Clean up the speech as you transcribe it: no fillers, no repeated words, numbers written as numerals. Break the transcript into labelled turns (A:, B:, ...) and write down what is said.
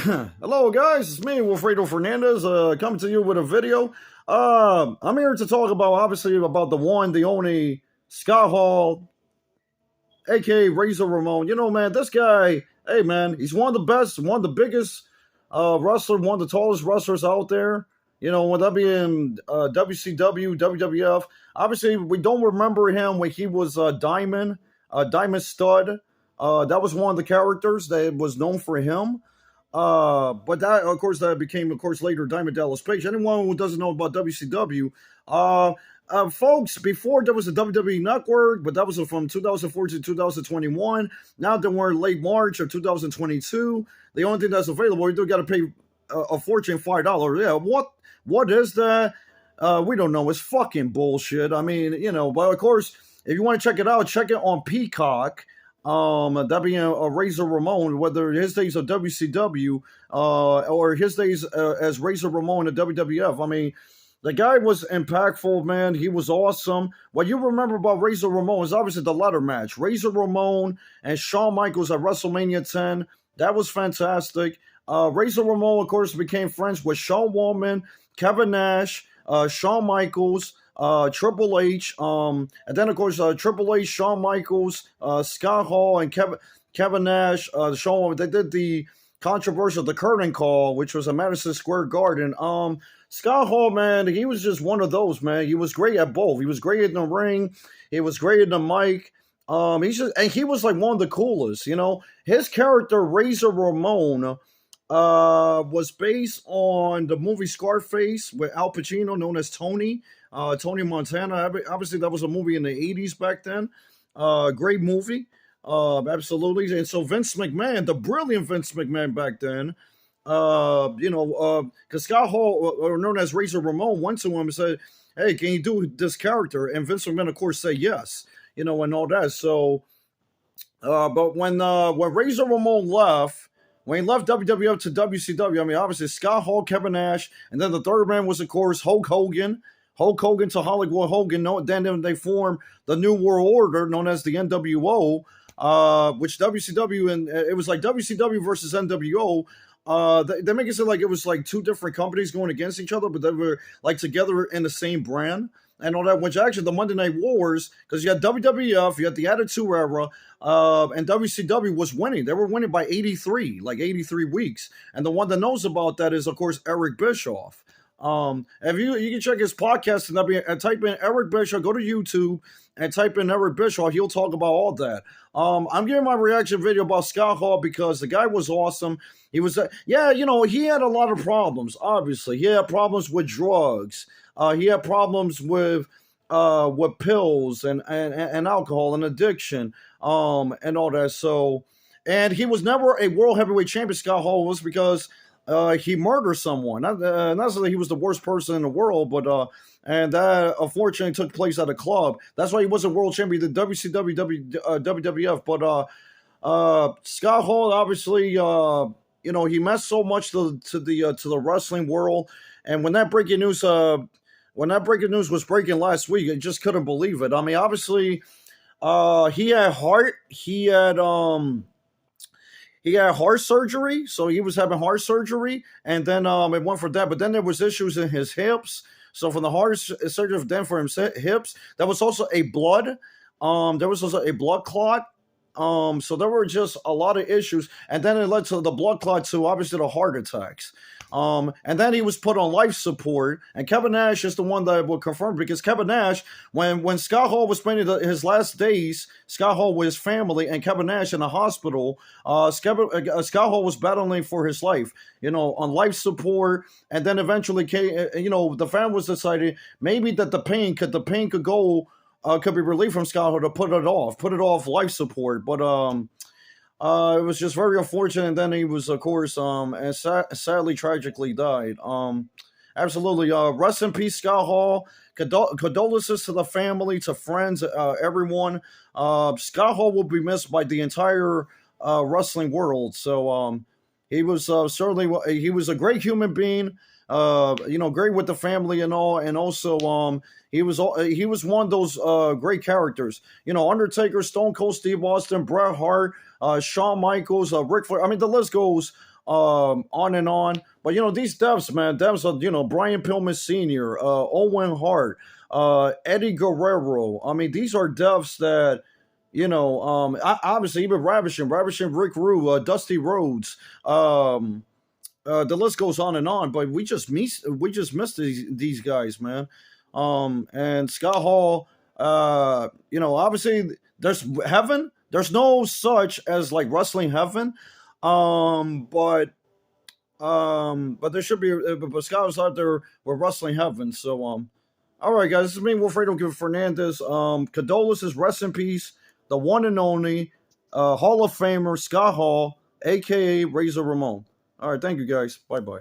A: Hello, guys. It's me, Wilfredo Fernandez, coming to you with a video. I'm here to talk about, obviously, about the one, the only Scott Hall, aka Razor Ramon. You know, man, this guy, hey, man, he's one of the best, one of the biggest wrestler, one of the tallest wrestlers out there. You know, whether that be in WCW, WWF. Obviously, we don't remember him when he was Diamond Stud. That was one of the characters that was known for him. But that, of course, that became, of course, later Diamond Dallas Page. Anyone who doesn't know about WCW, folks, before there was a WWE Network, but that was from 2004 to 2021. Now that we're in late March of 2022, the only thing that's available, you do got to pay a fortune, $5. Yeah, what is that? We don't know. It's fucking bullshit. I mean, you know, but of course, if you want to check it out, check it on Peacock. That being a Razor Ramon, whether his days of WCW or his days as Razor Ramon at WWF. I mean, the guy was impactful, man. He was awesome. What you remember about Razor Ramon is obviously the ladder match. Razor Ramon and Shawn Michaels at WrestleMania 10. That was fantastic. Razor Ramon, of course, became friends with Shawn Waltman, Kevin Nash, Shawn Michaels, Triple H, and then of course Triple H, Shawn Michaels, Scott Hall, and Kevin Nash. Shawn, they did the controversial the curtain call, which was at Madison Square Garden. Scott Hall, man, he was just one of those, man. He was great at both. He was great in the ring. He was great in the mic. He was like one of the coolest. You know, his character Razor Ramon was based on the movie Scarface with Al Pacino, known as Tony. Tony Montana. Obviously, that was a movie in the 80s back then. Great movie. Absolutely. And so Vince McMahon, the brilliant Vince McMahon back then, because Scott Hall, or known as Razor Ramon, went to him and said, hey, can you do this character? And Vince McMahon, of course, said yes, and all that. So, but when Razor Ramon left, when he left WWF to WCW, I mean, obviously Scott Hall, Kevin Nash, and then the third man was, of course, Hulk Hogan. Hulk Hogan to Hollywood Hogan. Then they formed the New World Order, known as the NWO, which WCW, and it was like WCW versus NWO. They make it sound like it was like two different companies going against each other, but they were like together in the same brand and all that. Which actually the Monday Night Wars, because you had WWF, you had the Attitude Era, and WCW was winning. They were winning by 83 weeks. And the one that knows about that is, of course, Eric Bischoff. If you can check his podcast and type in Eric Bischoff, go to YouTube and type in Eric Bischoff, he'll talk about all that. I'm giving my reaction video about Scott Hall because the guy was awesome. He was, he had a lot of problems, obviously. He had problems with drugs. He had problems with pills and alcohol and addiction, and all that. So, and he was never a world heavyweight champion, Scott Hall was, because he murdered someone. Not that he was the worst person in the world, but and that unfortunately took place at a club. That's why he wasn't world champion in WCW, WWF. But Scott Hall, obviously, he meant so much to the wrestling world. And when that breaking news was breaking last week, I just couldn't believe it. I mean, obviously, he had heart. He had heart surgery, so he was having heart surgery, and then it went for that. But then there was issues in his hips. So from the heart surgery, then for his hips, there was also a blood. There was also a blood clot. So there were just a lot of issues, and then it led to the blood clot to obviously the heart attacks. And then he was put on life support, and Kevin Nash is the one that will confirm, because Kevin Nash, when Scott Hall was spending his last days, Scott Hall with his family and Kevin Nash in the hospital, Scott Hall was battling for his life, on life support, and then eventually, the family was deciding maybe that the pain could go, could be relieved from Scott Hall to put it off life support, but it was just very unfortunate. And then he was, of course, and sadly, tragically died. Absolutely. Rest in peace, Scott Hall. Condolences to the family, to friends, everyone. Scott Hall will be missed by the entire wrestling world. So he was he was a great human being. Great with the family and all, and also he was one of those great characters. Undertaker, Stone Cold Steve Austin, Bret Hart, Shawn Michaels, Ric Flair. I mean, the list goes on and on. But these deaths, man, deaths are Brian Pillman Sr., Owen Hart, Eddie Guerrero. I mean, these are deaths that obviously even Ravishing Rick Rude, Dusty Rhodes. The list goes on and on, but we just missed these guys, man. And Scott Hall, obviously there's heaven. There's no such as like wrestling heaven, but there should be. But Scott was out there with wrestling heaven. So all right, guys, this is me, Wilfredo Fernandez. Condolences, rest in peace, the one and only Hall of Famer Scott Hall, aka Razor Ramon. All right, thank you guys. Bye bye.